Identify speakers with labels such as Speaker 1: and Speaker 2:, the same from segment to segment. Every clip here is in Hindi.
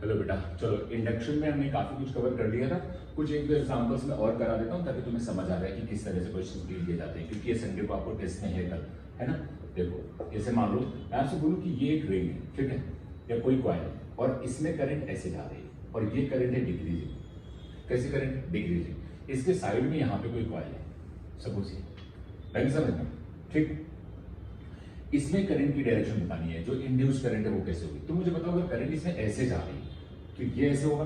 Speaker 1: हेलो बेटा, चलो इंडक्शन में हमने काफी कुछ कवर कर लिया था। कुछ एक दो एग्जांपल्स में और करा देता हूँ ताकि तुम्हें समझ आ जाए कि किस तरह से क्वेश्चन डील किए जाते हैं, क्योंकि ये संडे को आपको टेस्ट नहीं है कल, है ना। देखो जैसे मान लो मैं आपसे बोलूँ कि ये एक रिंग है, ठीक है, या कोई कॉइल है और इसमें करंट ऐसे जा रही है और ये करंट है डिक्रीजिंग। कैसे करंट डिक्रीजिंग? इसके साइड में यहाँ पे कोई कॉइल है, सपोज ये, मैं समझना, ठीक। इसमें करंट की डायरेक्शन बतानी है, जो इंड्यूस करंट है वो कैसे होगी। तो मुझे बताओ अगर करंट इसमें ऐसे जा रही है तो ये ऐसे होगा,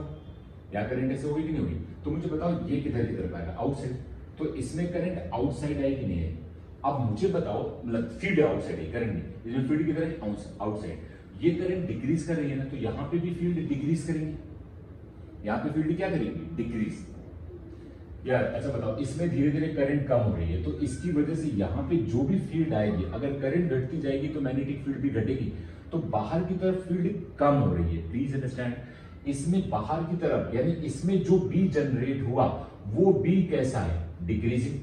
Speaker 1: या करंट ऐसे होगी कि नहीं होगी। तो मुझे बताओ ये किधर की तरफ आएगा, आउटसाइड। तो इसमें करंट आउटसाइड आएगी कि नहीं है। अब मुझे बताओ, मतलब फील्ड आउटसाइड है, करंट नहीं, इसमें फील्ड किधर है, आउटसाइड। ये करंट डिक्रीज कर रही है ना, तो यहां पे भी फील्ड डिक्रीज करेंगे। यहां पे फील्ड क्या करेगी, डिक्रीज। यार अच्छा बताओ, इसमें धीरे धीरे करंट कम हो रही है, तो इसकी वजह से यहाँ पे जो भी फील्ड आएगी, अगर करंट घटती जाएगी तो मैग्नेटिक फील्ड भी घटेगी। तो बाहर की तरफ फील्ड कम हो रही है, प्लीज अंडरस्टैंड। इसमें बाहर की तरफ यानी इसमें जो बी जनरेट हुआ वो बी कैसा है, डिक्रीजिंग,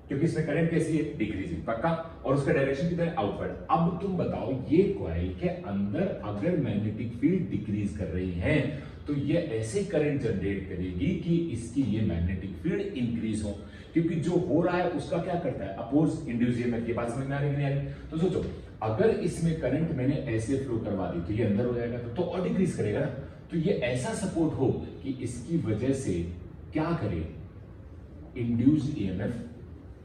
Speaker 1: क्योंकि इसमें करंट कैसी है, डिक्रीजिंग, पक्का। और उसका डायरेक्शन किधर है, आउटवर्ड। अब तुम बताओ, ये कॉइल के अंदर अगर मैग्नेटिक फील्ड डिक्रीज कर रही है तो ये ऐसे करंट जनरेट करेगी कि इसकी ये मैग्नेटिक फील्ड इंक्रीज हो, क्योंकि जो हो रहा है उसका क्या करता है, अपोज इंड्यूस ईएमएफ। ये बात समझ में आ रही है नहीं आ रही? तो सोचो, अगर इसमें करंट मैंने ऐसे फ्लो करवा दी तो ये अंदर हो जाएगा, तो और डिक्रीज करेगा ना। तो ये ऐसा सपोर्ट हो कि इसकी वजह से क्या करे, इंड्यूस ईएमएफ,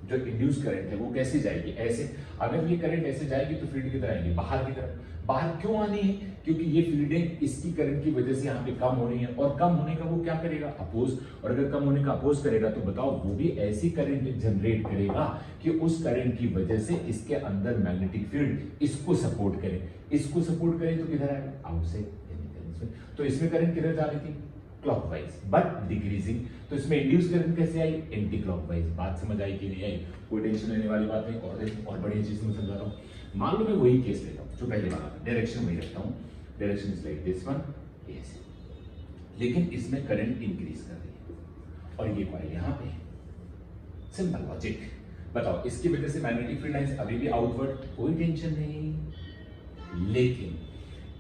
Speaker 1: जो इंड्यूस करंट है वो कैसे जाएगी, ऐसे। अगर ये करंट ऐसे जाएगी तो फील्ड किधर आएगी, बाहर की तरफ। बाहर क्यों आनी है, क्योंकि ये फील्डें इसकी करंट की वजह से यहाँ पे कम हो रही है, और कम होने का वो क्या करेगा, अपोज। और अगर कम होने का अपोज करेगा तो बताओ वो भी ऐसी करंट जनरेट करेगा कि उस करंट की वजह से इसके अंदर मैग्नेटिक फील्ड इसको सपोर्ट करे। इसको सपोर्ट करे तो किधर आएगा, आउटसाइड। तो इसमें करंट किधर जा रही थी, क्लॉकवाइज, बट डिक्रीजिंग। तो इसमें इंड्यूस करंट कैसे आई, एंटी क्लॉकवाइज। बात समझ आई कि नहीं आई? कोई टेंशन लेने वाली बात नहीं। और बढ़िया चीज मैं समझा रहा हूँ। मान लो मैं वही केस लेता हूँ जो पहले वाला था, डायरेक्शन वही रखता हूँ, direction is like this one, ऐसे, लेकिन इसमें करंट इंक्रीज कर रही है और ये कॉइल यहाँ पे। Simple logic. बताओ, इसकी वजह से मैग्नेटिक फील्ड लाइंस अभी भी आउटवर्ड, कोई टेंशन नहीं। लेकिन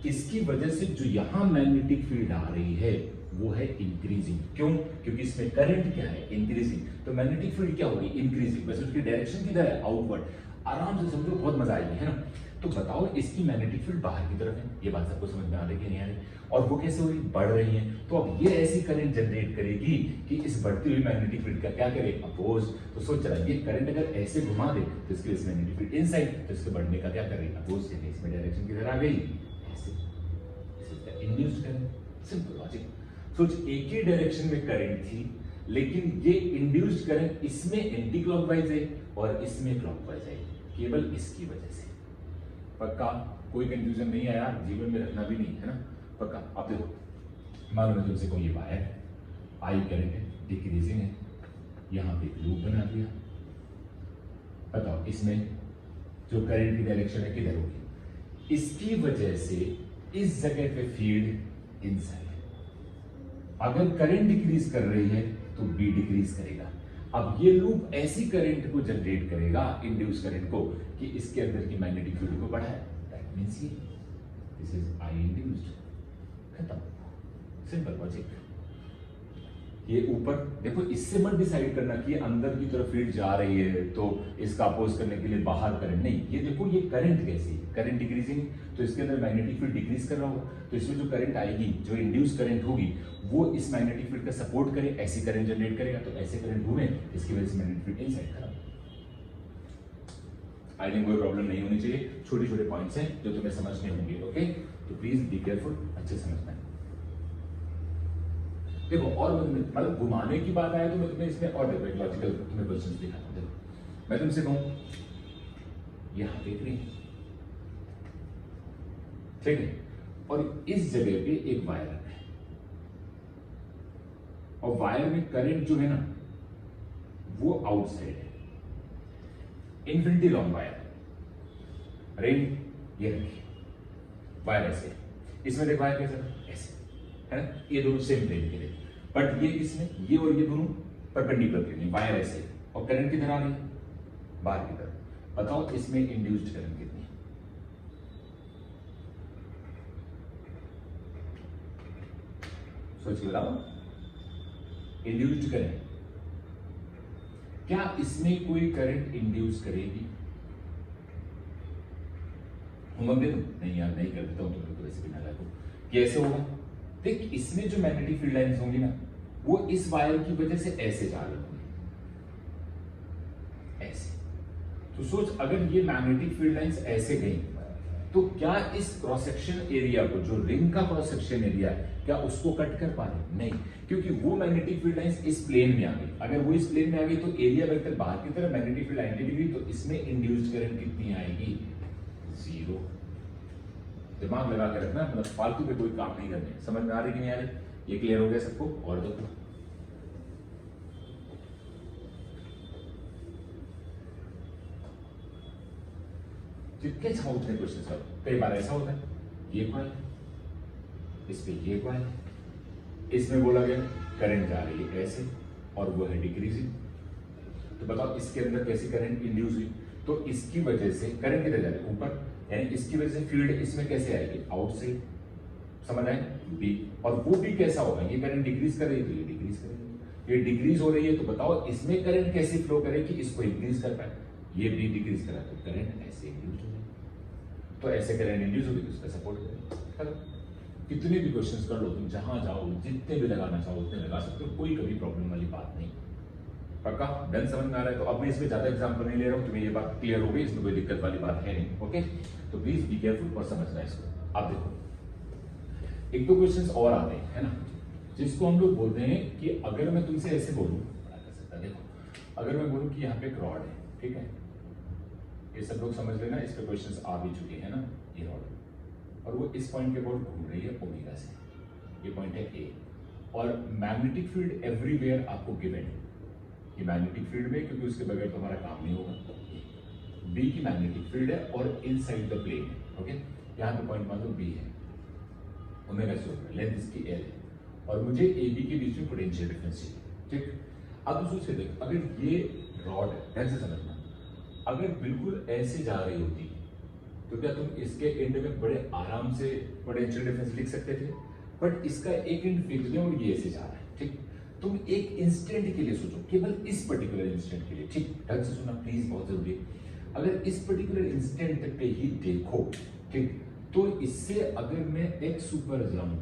Speaker 1: इसकी वजह से जो यहां मैग्नेटिक फील्ड आ रही है वो है इंक्रीजिंग। क्यों? क्योंकि इसमें करंट क्या है, इंक्रीजिंग। तो मैग्नेटिक फील्ड क्या होगी, इंक्रीजिंग। वैसे उसकी डायरेक्शन किधर है, आउटवर्ड। आराम से समझो, बहुत मजा आएगी, है ना। तो बताओ, इसकी मैग्नेटिक फील्ड बाहर की तरफ है, ये बात सबको समझ में आ रही है कि नहीं आ रही? और वो कैसे हो रही, बढ़ रही है। तो अब ये ऐसी करंट जनरेट करेगी कि इस बढ़ती हुई मैग्नेटिक फील्ड का क्या करे, अपोज। तो सोच रहा है, ये करंट अगर ऐसे घुमा दे तो इसके मैग्नेटिक फील्ड इनसाइड, तो इसके बढ़ने का क्या करेगी, अपोज। इसमें डायरेक्शन किधर आ गई, इंड्यूस्ड करंट। Simple logic. सोच, एक ही डायरेक्शन में करंट थी, लेकिन ये इंड्यूस्ड करंट इसमें एंटी क्लॉकवाइज है और इसमें क्लॉकवाइज है, केवल इसकी वजह से। पक्का? कोई कंफ्यूजन नहीं है यार, जीवन में रखना भी नहीं है ना, पक्का। अब देखो, मान लो मैं तुमसे कहूं, ये वायर आई करंट है, डिक्रीजिंग है, यहां पे लूप बना दिया। बताओ, इसमें जो करंट की डायरेक्शन है किधर होगी, इसकी वजह से इस जगह पे फील्ड इनसाइड है। अगर करंट डिक्रीज कर रही है तो बी डिक्रीज करेगा। अब ये लूप ऐसी करंट को जनरेट करेगा, इंड्यूस करंट को, कि इसके अंदर की मैग्नेटिक फील्ड को बढ़ाए। दैट मींस ये दिस इज आई इंड्यूस्ड, खत्म। Simple logic. ये ऊपर देखो, इससे मत डिसाइड करना कि अंदर की तरफ फील्ड जा रही है तो इसका अपोज करने के लिए बाहर करंट नहीं। ये देखो, ये करंट कैसी है, करंट डिक्रीजिंग, तो इसके अंदर मैग्नेटिक फील्ड डिक्रीज कर रहा होगा, तो इसमें जो करंट आएगी, जो इंड्यूस करंट होगी, वो इस मैग्नेटिक फील्ड का सपोर्ट करे, ऐसी करंट जनरेट करेगा। तो ऐसे करंट घूमे, इसकी वजह से मैग्नेटिक फील्ड इनसाइड खत्म। आई थिंक कोई प्रॉब्लम नहीं होनी चाहिए। छोटे छोटे पॉइंट्स हैं जो तुम्हें समझने होंगे, ओके। तो प्लीज बी केयरफुल, अच्छे समझना। देखो, और मतलब घुमाने की बात आए तो मैं तुम्हें इसमें और देखो, एक लॉजिकल तुम्हें क्वेश्चन दिखाता हूं। देखो, मैं तुमसे कहूं, यहां देख रही, ठीक है, और इस जगह पे एक वायर है, और वायर में करंट जो है ना वो आउटसाइड है, इन्फिनिटी लॉन्ग वायर, रिंग ये रखी, वायर ऐसे, इसमें देखो वायर कैसे, ऐसे, है ना। ये दोनों सेम प्लेन के लिए, बट ये किसमें, ये और ये दोनों परपेंडिकुलर के लिए, वायर ऐसे, और करंट किधर आ रही है, बाहर की तरफ। बताओ, इसमें इंड्यूस्ड करंट कितनी है, सोच के बताओ, इंड्यूस्ड करंट, क्या इसमें कोई करंट इंड्यूस करेगी? होमवर्क दे दूं? नहीं यार नहीं कर देता हूं, तुम लोग तो वैसे भी नालायक हो। कैसे होगा? देख, इसमें जो मैग्नेटिक फील्ड लाइंस होंगी ना, वो इस वायर की वजह से ऐसे जा रही होंगी, ऐसे। तो सोच, अगर ये मैग्नेटिक फील्ड लाइंस ऐसे गई, तो क्या इस क्रॉस सेक्शन एरिया को, जो रिंग का क्रॉस सेक्शन एरिया है, क्या उसको कट कर पा रहे? नहीं, क्योंकि वो मैग्नेटिक फील्ड लाइंस इस प्लेन में आ गई। अगर वो इस प्लेन में आ गई तो एरिया वेक्टर बाहर की तरफ, मैग्नेटिक फील्ड 90 डिग्री, तो इसमें इंड्यूस्ड करंट कितनी आएगी? 0। दिमाग लगा के रखना, मतलब फालतू में कोई काम नहीं करने। समझ में आ रही कि नहीं आ रही? ये क्लियर हो गया सबको? और देखो, जितने चाहो उतने क्वेश्चन सॉल्व। कई बार ऐसा होता है, ये कॉइल, इस पे ये कॉइल, इसमें बोला गया करंट जा रही है ऐसे और वो है डिक्रीजिंग। तो बताओ इसके अंदर कैसी करंट इंड्यूस हुई? तो इसकी वजह से करंट किधर जा रही है? ऊपर, यानी इसकी वजह से फील्ड इसमें कैसे आएगी? आउटसाइड। समझ आए? बी। और वो भी कैसा होगा? ये करंट डिक्रीज कर रही है तो ये डिक्रीज करेगी। ये डिक्रीज हो रही है तो बताओ इसमें करंट कैसे फ्लो करे कि इसको इंक्रीज कर पाए? ये भी डिक्रीज करा तो करंट ऐसे इंड्यूस हो जाए। तो ऐसे करंट इंड्यूस होगी तो उसका सपोर्ट करेगा। कितने भी क्वेश्चंस कर लो तुम, जहां जाओ जितने भी लगाना चाहो उतने लगा सकते हो, कोई कभी प्रॉब्लम वाली बात नहीं। पक्का? डन? समझ में आ रहा है? तो अब मैं इसमें ज्यादा एग्जांपल नहीं ले रहा हूं, तुम्हें ये बात क्लियर हो गई, इसमें कोई दिक्कत वाली बात है नहीं। ओके, तो प्लीज बी केयरफुल और समझना इसको। अब देखो, एक दो क्वेश्चंस और आते हैं, है ना, जिसको हम लोग बोलते हैं कि अगर मैं तुमसे ऐसे बोलूं, देखो अगर मैं बोलूं कि यहाँ पे एक रॉड है, ठीक है, ये सब लोग समझ लेना, इस पे क्वेश्चंस आ भी चुके हैं ना, ये रॉड और वो इस पॉइंट के अबाउट घूम रही है ओमेगा से, ये पॉइंट है ए, और मैग्नेटिक फील्ड एवरीवेयर आपको गिवन है, ये मैग्नेटिक फील्ड में, क्योंकि उसके बगैर तो हमारा काम नहीं होगा। बी की मैग्नेटिक फील्ड है और इनसाइड द प्लेन है, ओके, यहाँ पे पॉइंट मान लो बी है, ओमेगा से ऊपर, लेंथ इसकी एल है, और मुझे ए बी के बीच में पोटेंशियल डिफरेंस चाहिए, ठीक। अब सोच के देख, अगर ये रॉड है, कैसे समझना, अगर बिल्कुल ऐसे जा रही होती तो क्या तुम इसके एंड में बड़े आराम से पोटेंशियल डिफरेंस लिख सकते थे? बट इसका एक एंड फिक्स्ड है और ये ऐसे जा रहा है, ठीक। तुम एक इंस्टेंट के लिए सोचो, केवल इस पर्टिकुलर इंस्टेंट के लिए, ठीक, ढंग से सुनना प्लीज, बहुत जरूरी है। अगर इस पर्टिकुलर इंस्टेंट पे ही देखो, ठीक, तो इससे अगर मैं x ऊपर जाऊं,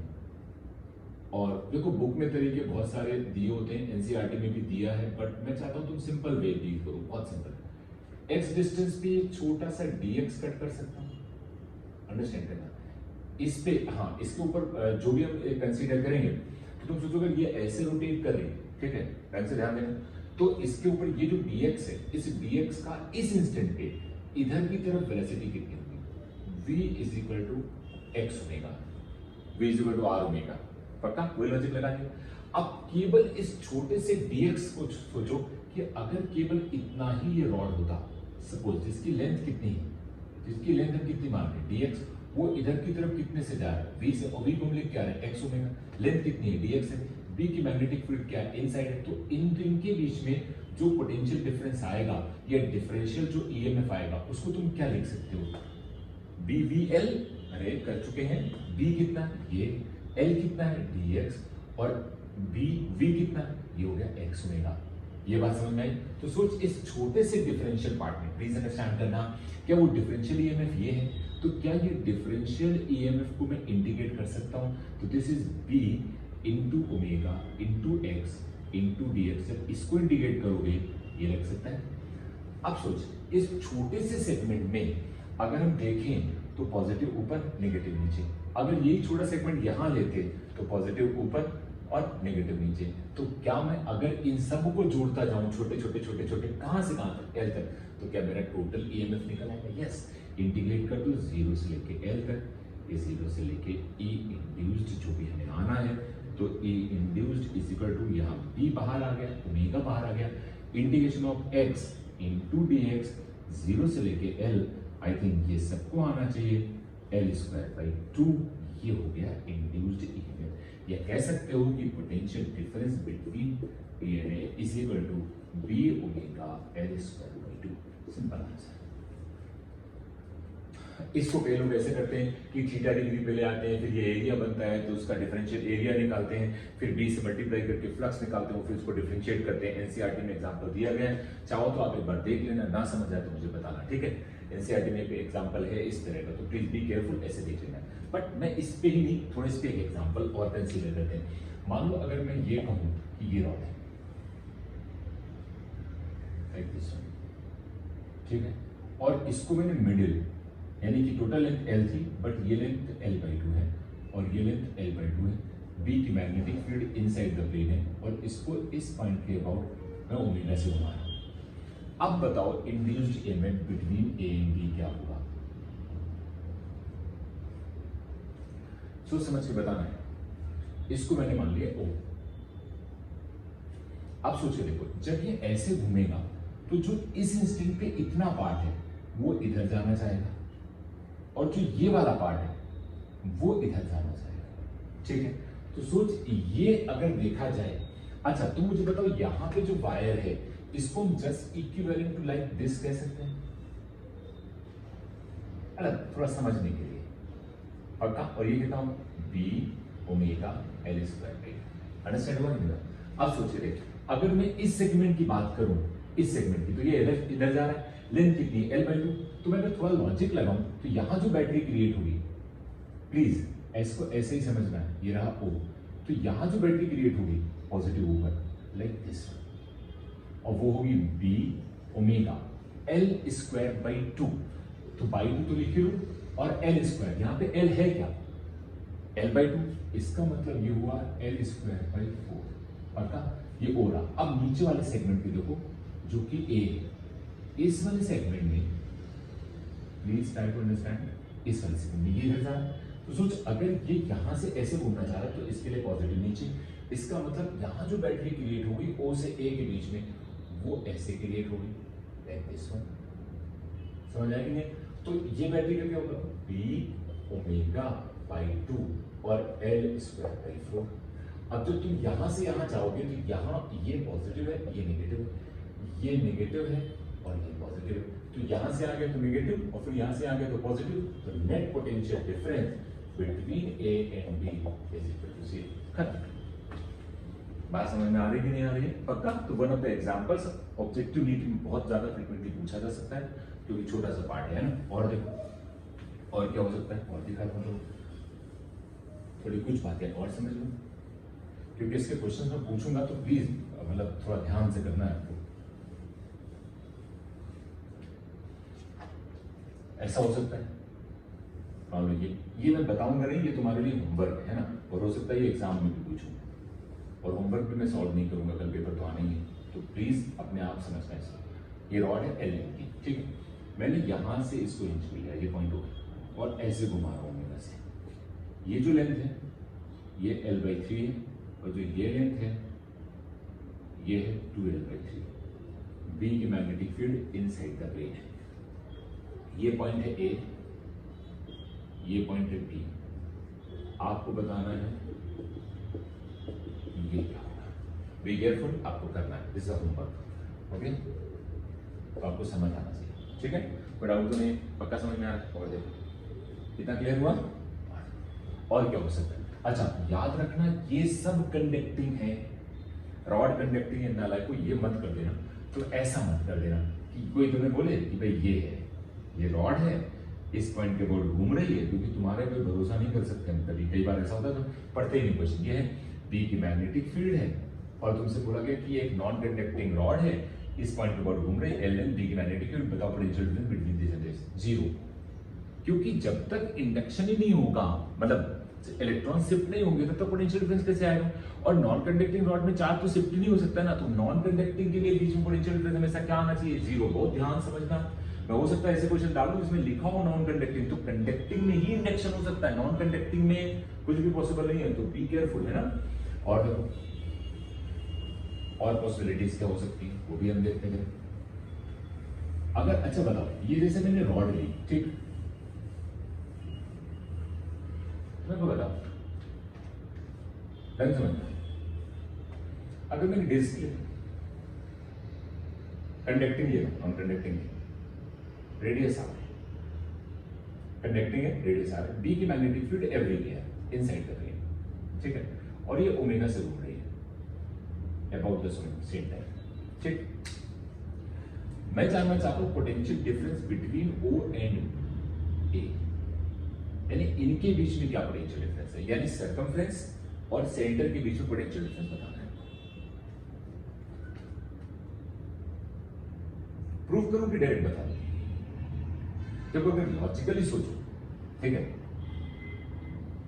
Speaker 1: और देखो बुक में तरीके बहुत सारे दिए होते हैं, एनसीईआरटी में भी दिया है, बट मैं चाहता हूं तुम सिंपल वे डील करो, बहुत सिंपल। x डिस्टेंस पे एक छोटा सा dx कट कर सकता हूं, अंडरस्टैंड करना। इस पे, हाँ, इसके ऊपर जो भी हम कंसीडर करेंगे, तो तुम सोचोगे ये ऐसे रोटेट कर रही है, ठीक है, ढंग से ध्यान देना। तो इसके ऊपर ये जो dx है, इस dx का इस इंस्टेंट पे इधर की तरफ वेलोसिटी कितनी होगी? v is equal to x omega, v is equal to r omega. पक्का? कोई लॉजिक लगा के। अब केवल इस छोटे से dx को सोचो कि अगर केवल इतना ही ये रॉड होता, सपोज जिसकी लेंथ कितनी है, जिसकी लेंथ हम कितनी मान रहे हैं dx, वो इधर की तरफ कितने से जा रहा है? v से, और v को हम लिख क्या रहे हैं? x omega. लेंथ कितनी है? dx है। b की मैग्नेटिक फील्ड क्या है? इनसाइड है। तो इनके बीच में जो पोटेंशियल डिफरेंस आएगा या डिफरेंशियल जो ईएमएफ आएगा, उसको तुम क्या लिख सकते हो? BVL, अरे कर चुके हैं। b कितना है? ये। l कितना है? dx। और v कितना है? ये हो गया x ओमेगा। ये बात समझ में आई? तो सोच, इस छोटे से डिफरेंशियल पार्ट में प्लीज अंडरस्टैंड करना, क्या वो डिफरेंशियल ईएमएफ ये है? तो क्या ये डिफरेंशियल ईएमएफ को मैं इंटीग्रेट कर सकता हूं? तो this is b into omega into x into dx। जब इसको इंटीग्रेट करोगे ये लग सकता है। अब सोच, इस छोटे से सेगमेंट में अगर हम देखें तो पॉजिटिव ऊपर, नेगेटिव नीचे। अगर यही छोटा सेगमेंट यहां लेते तो पॉजिटिव ऊपर और नेगेटिव नीचे। तो क्या मैं अगर इन सब को जोड़ता जाऊं, छोटे छोटे छोटे छोटे, कहां से कहां तक, एल तक, तो क्या मेरा टोटल ईएमएफ निकल आएगा? यस। इंटीग्रेट कर दो 0 से लेके एल तक, ये 0 से लेके ई इंड्यूस्ड जो भी हमें आना है, तो ई इंड्यूस्ड इज इक्वल टू, यहाँ बी बाहर आ गया, ओमेगा बाहर आ गया, integration of x into D x, 0 से लेके एल, आई थिंक ये सबको आना चाहिए, एल स्क्वायर बाई 2, ये हो गया इंड्यूस्ड ईएमएफ। या कह सकते हो कि potential difference between P N A is equal to B omega L square by 2। Simple answer. इसको कई लोग ऐसे करते हैं कि थीटा डिग्री पे ले आते हैं, फिर ये एरिया बनता है तो उसका डिफरेंशियल एरिया निकालते हैं, फिर बी से मल्टीप्लाई करके फ्लक्स निकालते हैं, फिर उसको डिफरेंशिएट करते हैं। एनसीईआरटी में एग्जांपल दिया गया है, चाहो तो आप एक बार देख लेना, ना समझ आए तो मुझे बताना, ठीक है। एनसीईआरटी में एक एग्जांपल है इस तरह का, तो प्लीज बी केयरफुल, ऐसे देख लेना। बट मैं इस पे ही नहीं, थोड़े इस पे एक एग्जांपल और कंसीडर करते हैं। मान लो अगर मैं ये कहूं कि ये रॉड है, ठीक है, और इसको मैंने मिडिल यानी कि टोटल लेंथ L थी, बट ये लेंथ L/2 है और ये लेंथ L/2 है। B की magnetic field inside the plane है और इसको इस पॉइंट के अबाउट मैं ओमेगा से घुमा रहा हूं। अब बताओ induced EMF between A and B क्या होगा? सोच समझ के बताना है। इसको मैंने मान लिया O। अब सोचिए, देखो जब ये ऐसे घूमेगा तो जो इस इंस्टेंट पे इतना पार्ट है वो इधर जाना चाहेगा और जो ये वाला पार्ट है वो इधर जाना चाहेगा, ठीक है। तो सोच ये अगर देखा जाए, अच्छा तुम मुझे बताओ यहां पे जो वायर है इसको हम just equivalent to like this कह सकते हैं, थोड़ा समझने के लिए पक्का। और ये कहता हूं B ओमेगा L²। अंडरस्टैंड हुआ नहीं? अब सोचिए, देखिए अगर मैं इस सेगमेंट की बात करूं, इस सेगमेंट की, तो ये इधर जा रहा है, लेंथ कितनी L/2, तो मैं अगर थोड़ा लॉजिक लगाऊं तो यहां जो बैटरी क्रिएट होगी, प्लीज इसको ऐसे ही समझना है, ये रहा O, तो यहां जो बैटरी क्रिएट होगी पॉजिटिव ऊपर लाइक दिस, और वो होगी B ओमेगा L²/2, तो बाई 2 तो लिख लो, और L², यहां पे L है क्या? L/2, इसका मतलब ये हुआ L²/4, पक्का। ये O रहा। अब नीचे वाले सेगमेंट पे देखो जो कि A है, इस वाले सेगमेंट में प्लीज ट्राई टू अंडरस्टैंड, इस वाले सेगमेंट में ये इधर जा रहा है, तो सोच अगर ये यहां से ऐसे घूमना चाह रहा है तो इसके लिए पॉजिटिव नीचे, इसका मतलब यहां जो बैटरी क्रिएट होगी O से A के बीच में वो ऐसे क्रिएट होगी लाइक दिस वन, समझ आएगी नहीं? तो ये बैटरी का क्या होगा? B ओमेगा/2 और L²/4। अब जब तुम यहां से यहां जाओगे तो यहां ये पॉजिटिव है, ये नेगेटिव है, ये नेगेटिव है और ये पॉजिटिव है, तो यहां से आ गया तो नेगेटिव और फिर यहां से आ गया तो पॉजिटिव, तो net potential difference between A and B is equal to 0। खत्म। बात समझ में आ रही कि नहीं आ रही है? पक्का। तो one of the examples objective NEET में बहुत ज्यादा फ्रीक्वेंटली पूछा जा सकता है क्योंकि छोटा सा पार्ट है ना। और देखो और क्या हो सकता है, और दिखा दो, थोड़ी कुछ बातें और समझ लो, क्योंकि इसके क्वेश्चन में पूछूंगा तो प्लीज मतलब थोड़ा ध्यान से करना है आपको। ऐसा हो सकता है, मान लो ये मैं बताऊंगा नहीं, ये तुम्हारे लिए होमवर्क है ना, और हो सकता है ये एग्जाम में भी पूछूं, और होमवर्क भी मैं सॉल्व नहीं करूंगा, कल पेपर तो आना ही है, तो प्लीज अपने आप समझना इसको। ये रॉड है L की, ठीक है, मैंने यहां से इसको इंच लिया, ये पॉइंट हो, और ऐसे घुमा रहा हूं मेरा से, ये जो लेंथ है ये L/3 है, और जो ये लेंथ है ये है 2L/3। B की magnetic field inside the plate है, ये पॉइंट है A, ये पॉइंट है B। आपको बताना है ये क्या होगा, बी केयरफुल, आपको करना है, दिस इज होमवर्क, ओके। तो आपको समझ आना चाहिए, ठीक है। कोई डाउट तो नहीं, पक्का समझ में आ रहा है? और देखो इतना क्लियर हुआ, और क्या हो सकता है? अच्छा याद रखना ये सब कंडक्टिंग है, रॉड कंडक्टिंग है, नालायक को ये मत कर देना, तो ऐसा मत कर देना कि कोई तुम्हें बोले कि भाई ये है, ये रॉड है, इस पॉइंट के बोर्ड घूम रही है, क्योंकि तुम्हारे पे भरोसा नहीं कर सकते हम कभी, कई बार ऐसा होता है तो पढ़ते ही नहीं क्वेश्चन। ये है B की मैग्नेटिक फील्ड है और तुमसे बोला गया कि एक नॉन कंडक्टिंग रॉड है, इस पॉइंट के बोर्ड घूम रही है, L एंड B की मैग्नेटिक फील्ड, बताओ potential difference between this and this, 0। क्योंकि जब तक इंडक्शन ही नहीं होगा, मतलब इलेक्ट्रॉन शिफ्ट नहीं होंगे, तब तक पोटेंशियल डिफरेंस कैसे आएगा? और नॉन कंडक्टिंग रॉड में चार्ज तो शिफ्ट नहीं हो सकता ना, तो नॉन कंडक्टिंग के लिए बीच में पोटेंशियल डिफरेंस हमेशा क्या आना चाहिए? 0। बहुत ध्यान समझना। मैं हो सकता है ऐसे क्वेश्चन डालूं जिसमें लिखा हो नॉन कंडक्टिंग, तो कंडक्टिंग में ही इंडक्शन हो सकता है, नॉन कंडक्टिंग में कुछ भी पॉसिबल नहीं है, तो बी केयरफुल, है ना। और देखो और पॉसिबिलिटीज क्या हो सकती है वो भी हम देखते हैं। अगर अच्छा बताओ, ये जैसे मैंने रॉड ली, ठीक, मेरे को बताओ ढंग समझ में, अगर मैंने डिस्क ले, कंडक्टिंग ले, नॉन कंडक्टिंग, रेडियस आ, कंडक्टिंग है, रेडियस आर है, बी की magnetic field everywhere inside the plane, ठीक है, और ये ओमेगा से घूम रही है अबाउट द सेम टाइम, ठीक। मैं जानना चाहता हूं potential difference between O and A, यानी इनके बीच में क्या पोटेंशियल डिफरेंस है, यानी सर्कमफ्रेंस और सेंटर के बीच में पोटेंशियल डिफरेंस बताना है। प्रूव करूं कि डायरेक्ट बता दूं? जब अगर लॉजिकली सोचो, ठीक है,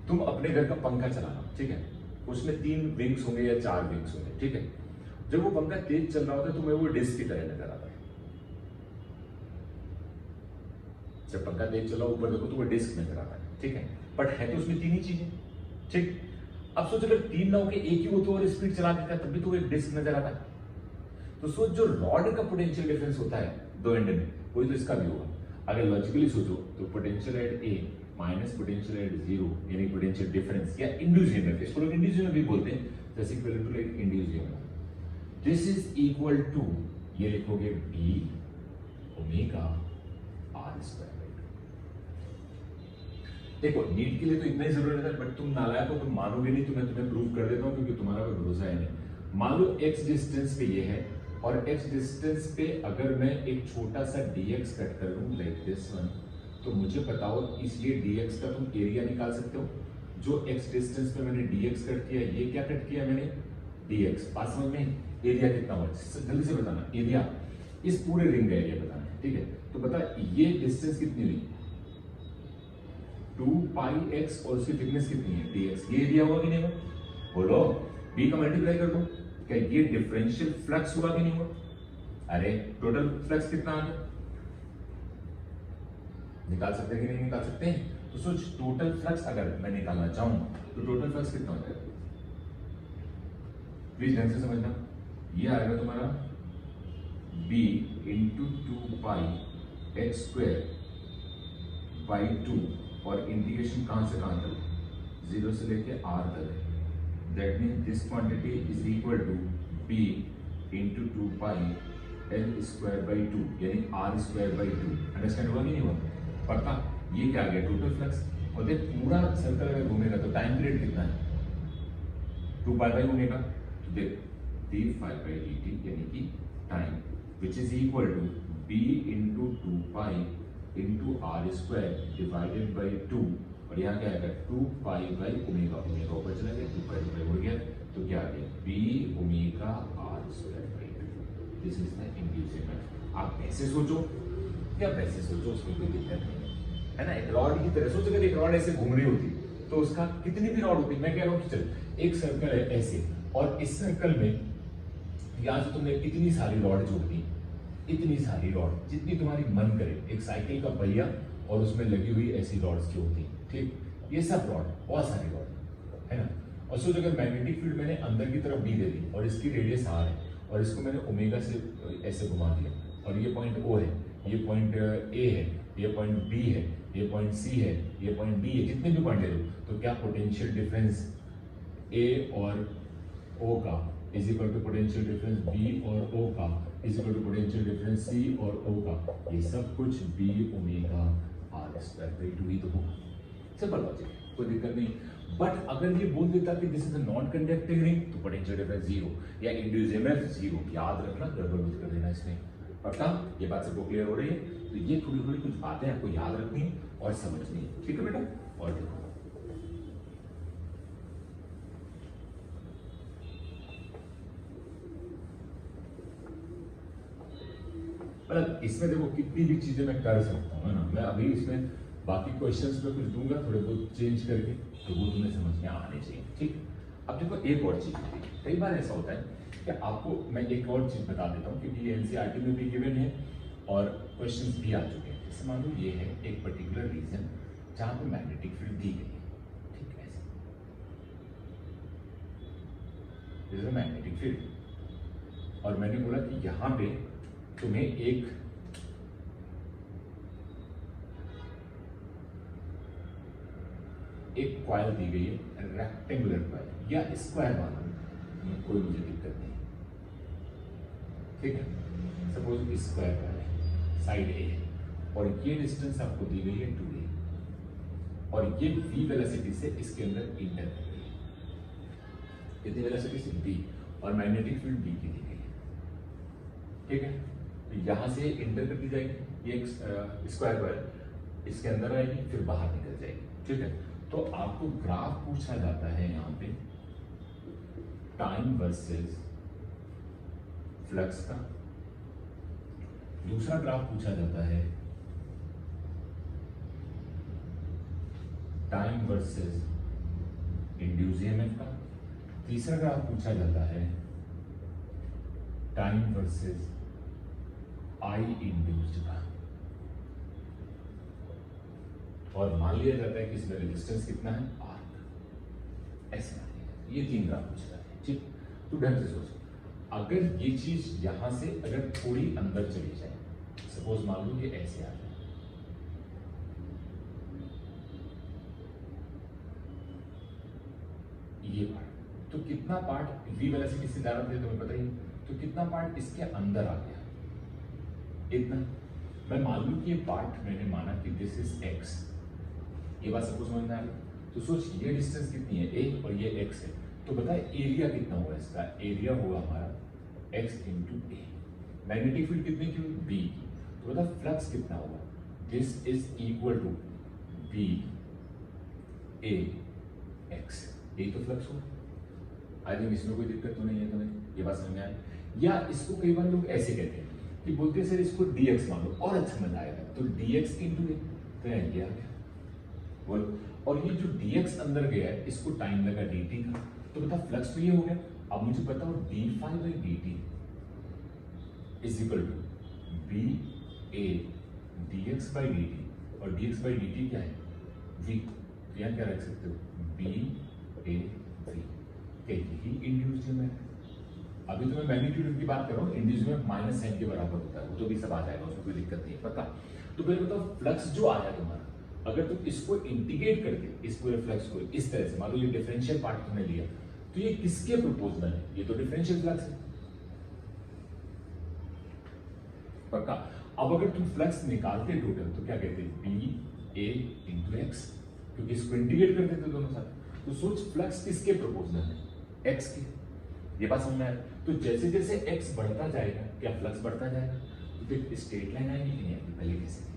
Speaker 1: तुम अपने घर का पंखा चलाना, ठीक है, उसमें 3 विंग्स होंगे या 4 विंग्स होंगे, ठीक है, जब वो पंखा तेज चल रहा होता है तुम्हें वो डिस्क की तरह नजर आता है। जब पंखा तेज चला ऊपर देखो तो वो डिस्क नजर आता है, ठीक है, बट है तो उसमें 3 ही चीजें, ठीक। अब सोचो अगर 3 ना होके एक ही हो तो और स्पीड चला देता है तब भी तो एक डिस्क नजर आता है। तो सोच जो रॉड का पोटेंशियल डिफरेंस होता है दो एंड में, वही तो इसका भी होगा। अगर लॉजिकली सोचो तो potential at A minus potential at 0 यानी पोटेंशियल डिफरेंस या इंड्यूस्ड ईएमएफ, इसको लोग इंड्यूस्ड ईएमएफ भी बोलते हैं, जैसे equal to like induced EMF, this is equal to, ये लिखोगे बी ओमेगा आर स्क्वायर। देखो नीट के लिए तो इतना ही जरूरत है, बट तुम नालायक हो, तुम मानोगे नहीं, तो मैं तुम्हें प्रूव कर देता हूं क्योंकि तुम्हारा कोई भरोसा है नहीं। मान लो x डिस्टेंस पे ये है और x डिस्टेंस पे अगर मैं एक छोटा सा dx कट कर लूं लाइक दिस वन, तो मुझे बताओ इसलिए dx का तुम एरिया निकाल सकते हो। जो x डिस्टेंस पे मैंने dx कट किया, ये क्या कट किया मैंने dx, पास में एरिया कितना हुआ जल्दी से बताना, एरिया इस पूरे रिंग का एरिया बताना है, ठीक है। तो बता ये डिस्टेंस कितनी हुई 2 पाई x और उसकी थिकनेस कितनी है dx, ये एरिया हुआ कि नहीं हुआ, बोलो b का मल्टीप्लाई कर दो, क्या ये डिफरेंशियल फ्लक्स हुआ कि नहीं हुआ? अरे टोटल फ्लक्स कितना आ गया, निकाल सकते हैं कि नहीं निकाल सकते हैं? तो सोच टोटल फ्लक्स अगर मैं निकालना चाहूं तो टोटल फ्लक्स कितना हो जाएगा, प्लीज ध्यान से समझना। ये आएगा तुम्हारा b into 2 pi x square by 2 और इंटीग्रेशन कहां से कहां तक, 0 से लेके r तक। That means this quantity is equal to b into 2 pi l square by 2 यानी r square by 2। अंडरस्टैंड हुआ कि नहीं हुआ? पक्का? ये क्या आ गया टोटल फ्लक्स। और देख पूरा सर्कल अगर घूमेगा तो टाइम पीरियड कितना है 2 पाई बाई घूमेगा, तो देख d5 by dt यानी कि time which is equal to b into 2 pi into r square divided by 2 और यहाँ क्या आएगा 2 पाई बाई ओमेगा, ओमेगा ऊपर चला गया 2 पाई बाई उड़ गया, तो क्या आ गया b omega r square by 2। This is the induced EMF. आप ऐसे सोचो या वैसे सोचो उसमें कोई दिक्कत नहीं है ना। एक रॉड की तरह सोचो, अगर एक रॉड ऐसे घूम रही होती तो उसका कितनी भी रॉड होती, मैं कह रहा हूँ कि चल एक सर्कल है ऐसे और इस सर्कल में यहाँ से तुमने इतनी सारी रॉड जोड़ दी, इतनी सारी रॉड जितनी तुम्हारी मन करे, एक साइकिल का पहिया और उसमें लगी हुई ऐसी रॉड्स की होती, ठीक, ये सब रॉड बहुत सारी रॉड है ना। और सोच अगर मैग्नेटिक फील्ड मैंने अंदर की तरफ डी दे दी और इसकी रेडियस आर है और इसको मैंने ओमेगा से ऐसे घुमा दिया और ये पॉइंट ओ है, ये पॉइंट ए है, ये पॉइंट बी है, ये पॉइंट सी है, ये पॉइंट डी है, जितने भी पॉइंट ले लो, तो क्या पोटेंशियल डिफरेंस ए और ओ का is equal to potential difference B और ओ का is equal to potential difference C और ओ का, ये सब कुछ B omega R square by 2 ही तो होगा। सिंपल लॉजिक, कोई दिक्कत नहीं। बट अगर ये बोल देता कि this is a non conducting ring तो पोटेंशियल डिफरेंस 0 या इंड्यूस्ड ईएमएफ 0, याद रखना, गड़बड़ मत कर देना इसमें। पक्का ये बात सबको क्लियर हो रही है? तो ये थोड़ी थोड़ी कुछ बातें आपको याद रखनी है और समझनी है, ठीक है बेटा। और देखो मतलब इसमें देखो कितनी भी चीजें मैं कर सकता हूँ, है ना। मैं अभी इसमें बाकी क्वेश्चंस में कुछ दूंगा थोड़े बहुत चेंज करके, तो वो तुम्हें समझ में आने चाहिए, ठीक। अब देखो एक और चीज होती है, कई बार ऐसा होता है कि आपको मैं एक और चीज बता देता हूँ क्योंकि ये एनसीईआरटी में भी गिवन है और क्वेश्चंस भी आ चुके हैं। जैसे मान लो ये है एक पर्टिकुलर रीजन जहाँ पे मैग्नेटिक फील्ड दी गई है, ठीक है, ऐसे मैग्नेटिक फील्ड, और मैंने बोला कि यहाँ पे तुम्हें एक कॉइल दी गई है, रेक्टेंगुलर कॉइल या स्क्वायर वाला, कोई मुझे दिक्कत नहीं, ठीक है। सपोज स्क्वायर कॉइल है, साइड ए है और ये डिस्टेंस आपको दी गई है 2a, और ये v वेलोसिटी से इसके अंदर इंटर कर रही है, कितनी वेलोसिटी से v, और मैग्नेटिक फील्ड b की दी गई है, ठीक है। तो यहां से इंटर कर दी जाएगी, ये एक स्क्वायर वायर इसके अंदर आएगी, फिर बाहर निकल जाएगी, ठीक है। तो आपको ग्राफ पूछा जाता है यहाँ पे टाइम वर्सेस फ्लक्स का, दूसरा ग्राफ पूछा जाता है टाइम वर्सेस इंड्यूस ईएमएफ का, तीसरा ग्राफ पूछा जाता है टाइम वर्सेस आई इंड्यूस्ड का, और मान लिया जाता है कि इसमें रेजिस्टेंस कितना है R, ऐसे मान लिया। ये 3 ग्राफ पूछा जाता है, ठीक। तो ढंग से सोचो, अगर ये चीज यहां से अगर थोड़ी अंदर चली जाए, सपोज मान लो ये ऐसे आ जाए, ये पार्ट, तो कितना पार्ट v वेलोसिटी से ज्यादा थे तुम्हें पता ही, तो कितना पार्ट इसके अंदर आ गया, इतना। मैं मान लूं कि ये पार्ट मैंने माना कि दिस इज x, ये बात सपोज समझ में आ गई। तो सोच ये डिस्टेंस कितनी है a और ये x है, तो बता एरिया कितना होगा इसका, एरिया होगा हमारा x into a, magnetic field कितनी की b, तो बता फ्लक्स कितना होगा, this is equal to b a x, यही तो फ्लक्स होगा। आई थिंक इसमें कोई दिक्कत तो नहीं है तुम्हें, ये बात समझ में आई। या इसको कई बार लोग ऐसे कहते हैं कि बोलते हैं सर इसको dx मान लो और अच्छा मजा आएगा, तो dx इंटू a, तो ये आ गया बोल। और ये जो dx अंदर गया है इसको टाइम लगा dt का, तो बता फ्लक्स तो ये हो गया। अब मुझे बताओ d phi by dt is equal to b a dx by dt, और dx बाई dt क्या है v, यहाँ क्या रख सकते हो b a v, क्या यही इंड्यूस्ड है। अभी तो मैं मैग्नीट्यूड की बात कर रहा हूँ, इंड्यूस्ड में माइनस साइन के बराबर होता है, वो तो भी सब आ जाएगा, उसमें कोई दिक्कत नहीं है, पक्का। तो पहले बताओ फ्लक्स जो आया तुम्हारा, अगर तुम इसको इंटीग्रेट करके इस पूरे फ्लक्स को इस तरह से मान लो ये डिफरेंशियल पार्ट तुमने लिया, तो ये किसके प्रोपोर्शनल है, ये तो डिफरेंशियल फ्लक्स है, पक्का। अब अगर तुम फ्लक्स निकालते टोटल तो क्या कहते हैं बी ए इंटू एक्स, क्योंकि इसको इंटीग्रेट कर देते दोनों साथ। तो सोच फ्लक्स किसके प्रोपोर्शनल है, एक्स के, ये बात समझ में आया। तो जैसे जैसे एक्स बढ़ता जाएगा क्या फ्लक्स बढ़ता जाएगा, तो फिर स्ट्रेट लाइन आएगी कि नहीं आएगी, पहले कैसे।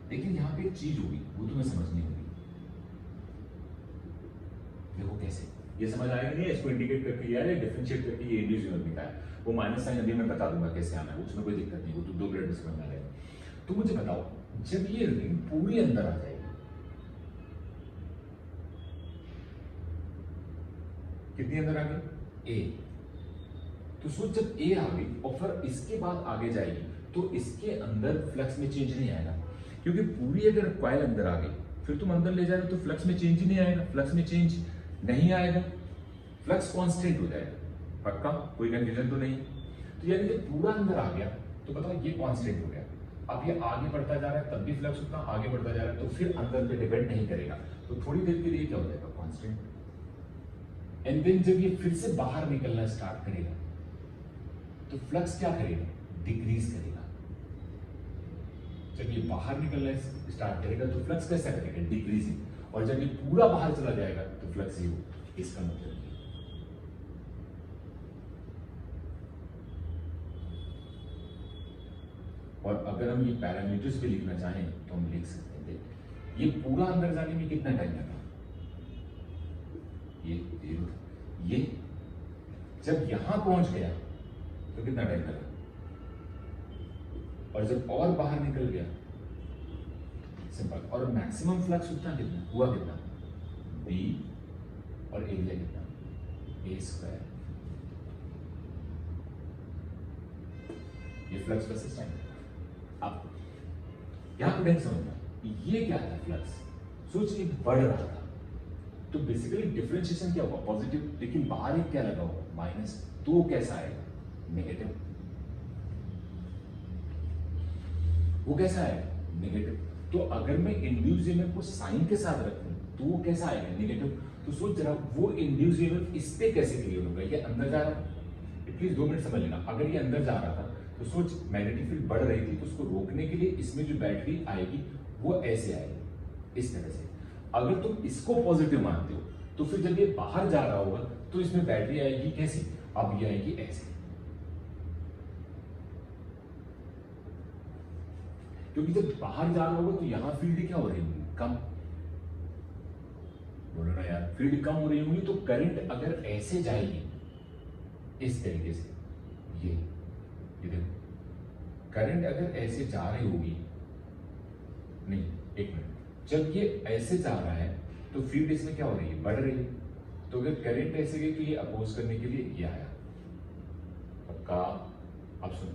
Speaker 1: लेकिन यहाँ पे एक चीज होगी वो तुम्हें समझनी होगी, देखो कैसे, ये समझ आएगा नहीं, इसको इंडिकेट करके किया है, डिफरेंशिएट करके ये इंड्यूस ईएमएफ निकाला है, वो माइनस साइन अभी मैं बता दूंगा कैसे आना है, उसमें कोई दिक्कत नहीं, वो तो 2 ग्रेड समझ में आ जाएगा। तो मुझे बताओ जब ये रिंग पूरी अंदर आ जाएगी, कितनी अंदर आ गई ए, तो सोच जब ए आ गई और फिर इसके बाद आगे जाएगी तो इसके अंदर फ्लक्स में चेंज नहीं आएगा, क्योंकि पूरी अगर कॉइल अंदर आ गई फिर तुम अंदर ले जा रहे हो तो फ्लक्स में चेंज ही नहीं आएगा, फ्लक्स में चेंज नहीं आएगा, फ्लक्स कांस्टेंट हो जाएगा, पक्का, कोई कंफ्यूजन तो नहीं। तो यानी कि पूरा अंदर आ गया तो बताओ ये कांस्टेंट हो गया, अब ये आगे बढ़ता जा रहा है तब भी फ्लक्स उतना आगे बढ़ता जा रहा है, तो फिर अंदर पे डिपेंड नहीं करेगा, तो थोड़ी देर के लिए क्या हो जाएगा कांस्टेंट। एंड देन जब ये फिर से बाहर निकलना स्टार्ट करेगा तो फ्लक्स क्या करेगा, डिक्रीज करेगा। जब ये बाहर निकलना स्टार्ट करेगा तो फ्लक्स कैसा करेगा, डिक्रीजिंग, और जब ये पूरा बाहर चला जाएगा तो फ्लक्स जीरो। इसका मतलब ये, और अगर हम ये पैरामीटर्स भी लिखना चाहें तो हम लिख सकते हैं, ये पूरा अंदर जाने में कितना टाइम लगा, ये जीरो, ये जब यहां पहुंच गया तो कितना टाइम लगा, और जब और बाहर निकल गया, सिंपल। और मैक्सिमम फ्लक्स उतना कितना हुआ, कितना बी, और एरिया कितना ए स्क्वायर, ये फ्लक्स वर्सेस टाइम। अब यहां पर ध्यान समझना, ये क्या था फ्लक्स, सोच एक बढ़ रहा था, तो बेसिकली डिफरेंशिएशन क्या होगा, पॉजिटिव, लेकिन बाहर एक क्या लगा होगा माइनस, तो वो कैसा आएगा, नेगेटिव, वो कैसा आएगा नेगेटिव। तो अगर मैं इंड्यूस ईएमएफ को साइन के साथ रखूं तो वो कैसा आएगा, नेगेटिव। तो सोच जरा वो इंड्यूस ईएमएफ इस पे कैसे क्रिएट होगा, ये अंदर जा रहा है, एटलीस्ट 2 मिनट समझ लेना, अगर ये अंदर जा रहा था तो सोच मैग्नेटिक फील्ड बढ़ रही थी, तो उसको रोकने के लिए इसमें जो बैटरी आएगी वो ऐसे आएगी, इस तरह से। अगर तुम इसको पॉजिटिव मानते हो तो फिर जब ये बाहर जा रहा होगा तो इसमें बैटरी आएगी कैसी, अब ये आएगी ऐसे, क्योंकि जब बाहर जा रहा होगा तो यहां फील्ड क्या हो रही होगी, कम। बोलो ना यार, फील्ड कम हो रही होगी तो करंट अगर ऐसे जाएगी इस तरीके से, ये देखो करंट अगर ऐसे जा रही होगी, नहीं एक मिनट, जब ये ऐसे जा रहा है तो फील्ड इसमें क्या हो रही है, बढ़ रही है। तो अगर करंट ऐसे गई तो ये अपोज करने के लिए ये आया, पक्का। अब सुनो,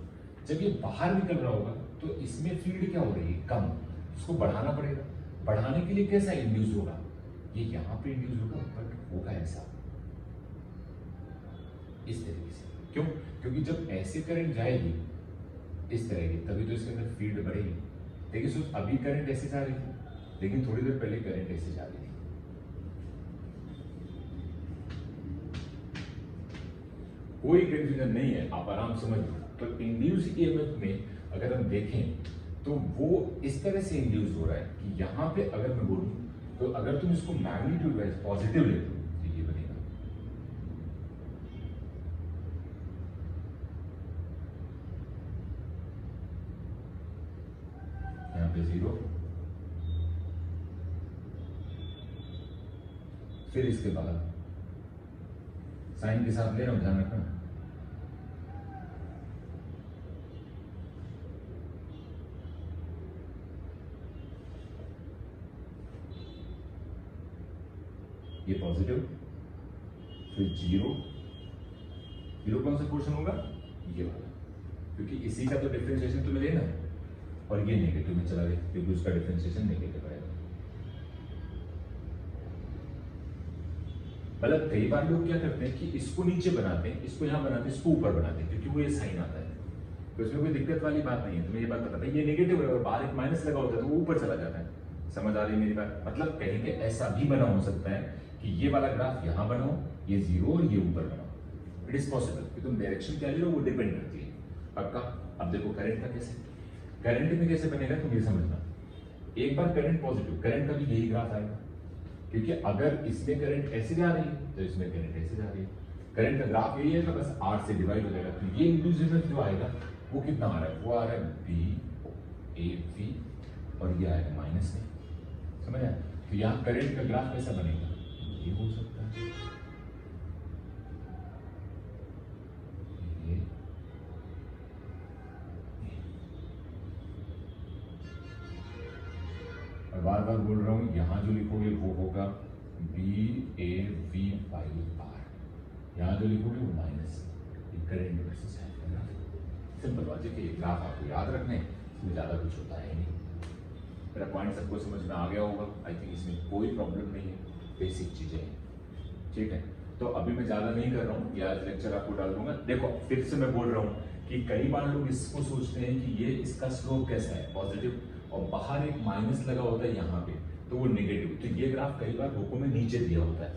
Speaker 1: जब ये बाहर निकल रहा होगा तो इसमें फील्ड क्या हो रही है, कम, इसको बढ़ाना पड़ेगा। बढ़ाने के लिए कैसा इंड्यूस होगा, ये यहां पे इंड्यूस होगा, बट होगा ऐसा, इस तरीके से। क्यों, क्योंकि जब ऐसे करंट जाएगी इस तरह की, तभी तो इसके अंदर फील्ड बढ़ेगी। देखिए सोच, अभी करंट ऐसे जा रही थी, लेकिन थोड़ी देर पहले करंट ऐसे जा रही थी। कोई कंफ्यूजन नहीं है, आप आराम समझ लो। तो इंड्यूस ईएमएफ में अगर हम देखें तो वो इस तरह से इंड्यूस हो रहा है कि यहां पे अगर मैं बोलूं तो अगर तुम इसको मैग्नीट्यूड वाइज पॉजिटिव ले लो तो ये बनेगा, यहां पे 0, फिर इसके बाद साइन के साथ ले रहा हूं, ध्यान रखना। ये पॉजिटिव, फिर 0, 0 कौन सा पोर्शन होगा, ये वाला, क्योंकि इसी का तो डिफरेंशिएशन तुम्हें लेना है, और ये नेगेटिव में चला गया क्योंकि उसका डिफरेंशिएशन नेगेटिव आएगा। मतलब कई बार लोग क्या करते हैं कि इसको नीचे बनाते हैं, इसको यहां बनाते हैं, इसको ऊपर बनाते हैं, क्योंकि वो ये साइन आता है, तो इसमें कोई दिक्कत वाली बात नहीं है। तुम्हें ये बात पता है, ये नेगेटिव है और बाहर एक माइनस लगा होता है तो वो ऊपर चला जाता है। समझ आ रही है मेरी बात? मतलब कहीं पे ऐसा भी बना हो सकता है कि ये वाला ग्राफ यहां बनाओ, ये 0 और ये ऊपर बनाओ, इट इज पॉसिबल, कि तुम डायरेक्शन क्या ले रहे हो वो डिपेंड करती है, पक्का। अब देखो करंट का कैसे, करंट में कैसे बनेगा तुम ये समझना। एक बार करंट पॉजिटिव, करंट का भी यही ग्राफ आएगा, क्योंकि अगर इसमें करंट ऐसे जा रही है तो इसमें करंट ऐसे जा रही है। करंट का ग्राफ यही है, तो बस 8 से डिवाइड हो जाएगा। तो ये इंड्यूस ईएमएफ जो आएगा वो कितना आ रहा है, वो आ रहा है BAV, और ये आएगा माइनस में, समझ आया? तो यहाँ करंट का ग्राफ कैसा बनेगा, ये हो सकता है, ये और बार बार बोल रहा हूं, यहां जो लिखोगे वो होगा BAV/R, यहां जो लिखोगे वो minus current versus simple logic है। ग्राफ आपको याद रखने, इसमें ज्यादा कुछ होता है नहीं। मेरा पॉइंट सबको समझ में आ गया होगा, आई थिंक इसमें कोई प्रॉब्लम नहीं है, बेसिक चीजें हैं, ठीक है। तो अभी मैं ज्यादा नहीं कर रहा हूँ, आज लेक्चर आपको डाल दूंगा। देखो फिर से मैं बोल रहा हूँ कि कई बार लोग इसको सोचते हैं कि ये इसका स्लोप कैसा है, पॉजिटिव, और बाहर एक माइनस लगा होता है यहाँ पे, तो वो नेगेटिव। तो ये ग्राफ कई बार बुकों में नीचे दिया होता है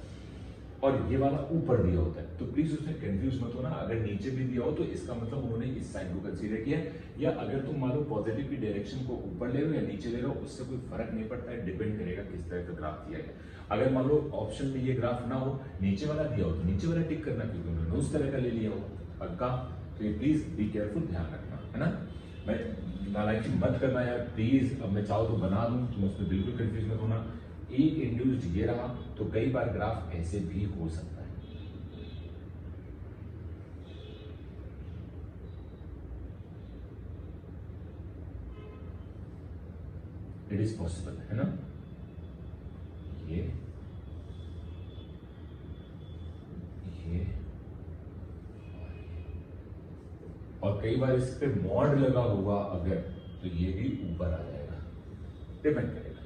Speaker 1: और ये वाला ऊपर दिया होता है, तो प्लीज उसमें कंफ्यूज मत होना। अगर नीचे भी दिया हो तो इसका मतलब उन्होंने इस साइन को कंसीडर किया, या अगर तुम मान लो पॉजिटिव की डायरेक्शन को ऊपर ले रहे हो या नीचे ले रहे हो, उससे कोई फर्क नहीं पड़ता है, डिपेंड करेगा किस तरह का ग्राफ दिया गया। अगर मान लो ऑप्शन में ये ग्राफ ना हो, नीचे वाला दिया हो, तो नीचे वाला टिक करना, क्योंकि उन्होंने उस तरह का ले लिया हो, पक्का। तो ये प्लीज बी केयरफुल, ध्यान रखना, है ना। मैं नालायकी मत करना यार प्लीज, अब मैं चाहो तो बना दूं, तुम उसमें बिल्कुल कंफ्यूज मत होना। ई इंड्यूस्ड ये रहा, तो कई बार ग्राफ ऐसे भी हो सकता है, इट इज पॉसिबल, है ना। ये और कई बार इस पे मॉड लगा हुआ अगर, तो ये भी ऊपर आ जाएगा, डिपेंड करेगा,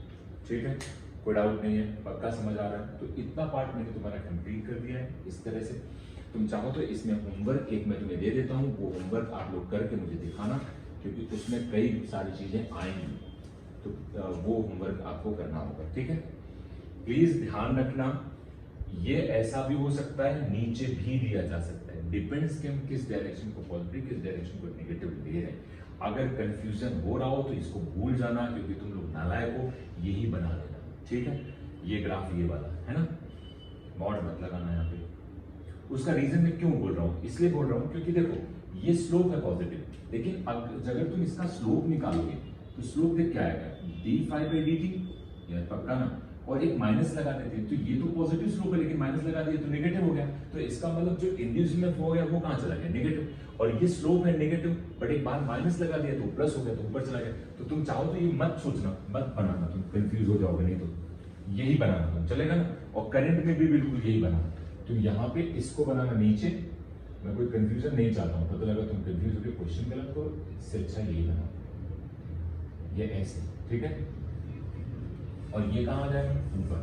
Speaker 1: ठीक है। कोई डाउट नहीं है, पक्का समझ आ रहा है। तो इतना पार्ट मैंने तुम्हारा कंप्लीट कर दिया है इस तरह से। तुम चाहो तो इसमें होमवर्क एक मैं तुम्हें दे देता हूँ, वो होमवर्क आप लोग करके मुझे दिखाना, क्योंकि उसमें कई सारी चीजें आएंगी, तो वो होमवर्क आपको करना होगा, ठीक है। प्लीज ध्यान रखना, ये ऐसा भी हो सकता है, नीचे भी दिया जा सकता है, डिपेंड्स कि हम किस डायरेक्शन को पॉजिटिव, किस डायरेक्शन को नेगेटिव ले रहे हैं। अगर कंफ्यूजन हो रहा हो तो इसको भूल जाना, क्योंकि तुम लोग नालायक हो, यही बना लेना, ठीक है, ये ग्राफ ये वाला है ना, मॉड मत लगाना यहाँ पे। उसका रीजन मैं क्यों बोल रहा हूँ, इसलिए बोल रहा हूँ क्योंकि देखो ये स्लोप है पॉजिटिव, लेकिन अगर तुम इसका स्लोप निकालोगे तो स्लोप देख क्या आएगा, d5/dt, यार पक्का ना, और एक माइनस लगा देते हैं तो ये तो पॉजिटिव स्लोप है, लेकिन माइनस लगा दिया तो नेगेटिव हो गया, तो इसका मतलब जो इंड्यूसमेंट हो गया वो कहाँ चला गया, नेगेटिव, और ये स्लोप है नेगेटिव, बट एक बार माइनस लगा दिया तो प्लस हो गया, तो ऊपर चला गया। तो तुम चाहो तो ये मत सोचना, मत बनाना, तुम कंफ्यूज हो जाओगे, नहीं तो यही बनाना तुम, चलेगा ना। और करंट में भी बिल्कुल यही बनाना, तुम यहाँ पे इसको बनाना नीचे, मैं कोई कंफ्यूजन नहीं चाहता हूँ, पता लगा तुम कंफ्यूज होकर क्वेश्चन गलत करो, इससे अच्छा यही बना, ये ऐसे, ठीक है। और ये कहाँ आ जाएगा, ऊपर,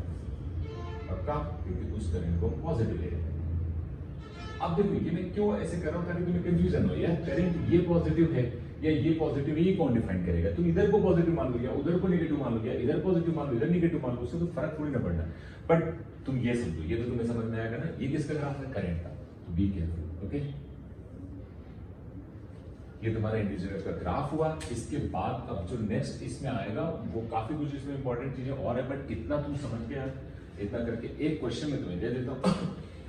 Speaker 1: पक्का, क्योंकि उस करंट को पॉजिटिव ले रहे हैं। अब देखो ये मैं क्यों ऐसे कर रहा हूँ, ताकि तुम्हें कंफ्यूजन हो, यार करंट ये पॉजिटिव है या ये पॉजिटिव है, ये कौन डिफाइन करेगा, तुम इधर को पॉजिटिव मान लो या उधर को नेगेटिव मान लो या इधर पॉजिटिव मान लो इधर नेगेटिव मान लो, उससे तो फर्क थोड़ी ना पड़ना। बट तुम ये समझो, ये तो तुम्हें समझ में आएगा ना, ये किसका ग्राफ है, करंट का, तो बी केयरफुल, ओके। ये तुम्हारा इंडिविजुअल का ग्राफ हुआ। इसके बाद अब जो नेक्स्ट इसमें आएगा वो काफी कुछ इसमें इंपॉर्टेंट चीजें और है, बट इतना तुम समझ के यार, इतना करके एक क्वेश्चन में तुम्हें दे देता हूँ,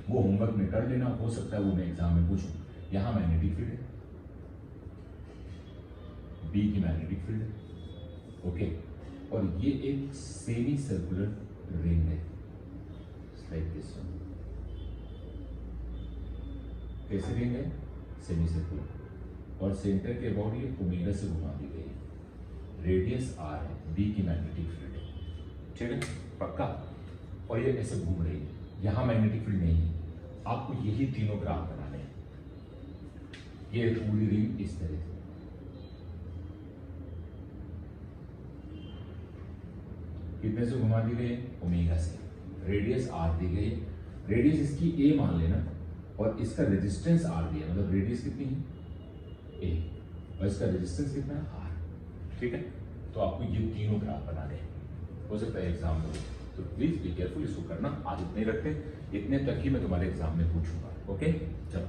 Speaker 1: वो होमवर्क में कर लेना, हो सकता है वो मैं एग्जाम में पूछूं। यहां मैग्नेटिक फील्ड है, बी की मैग्नेटिक फील्ड है, ओके, और ये एक सेमी सर्कुलर रिंग है, लाइक दिस वन। कैसे रिंग है, सेमी सर्कुलर, और सेंटर के अबाउट ये ओमेगा से घुमा दी गई है, रेडियस आर है, बी की मैग्नेटिक फील्ड है, ठीक है, पक्का। और ये ऐसे घूम रही है, यहां मैग्नेटिक फील्ड नहीं है, आपको यही तीनों ग्राफ बनाने हैं, ये पूरी रिंग इस तरह से, कितने से घुमा दी गई, ओमेगा से, रेडियस आर दी गई, रेडियस इसकी ए मान लेना, और इसका रेजिस्टेंस आर दिया, मतलब रेडियस कितनी है, ए, और इसका रेजिस्टेंस कितना है, आर, ठीक है। तो आपको ये तीनों ग्राफ बनाने हैं, हो सकता है एग्जाम में, तो प्लीज बी केयरफुल, इसको करना, आज इतने रखते हैं, इतने तक ही मैं तुम्हारे एग्जाम में पूछूंगा, ओके। चलो।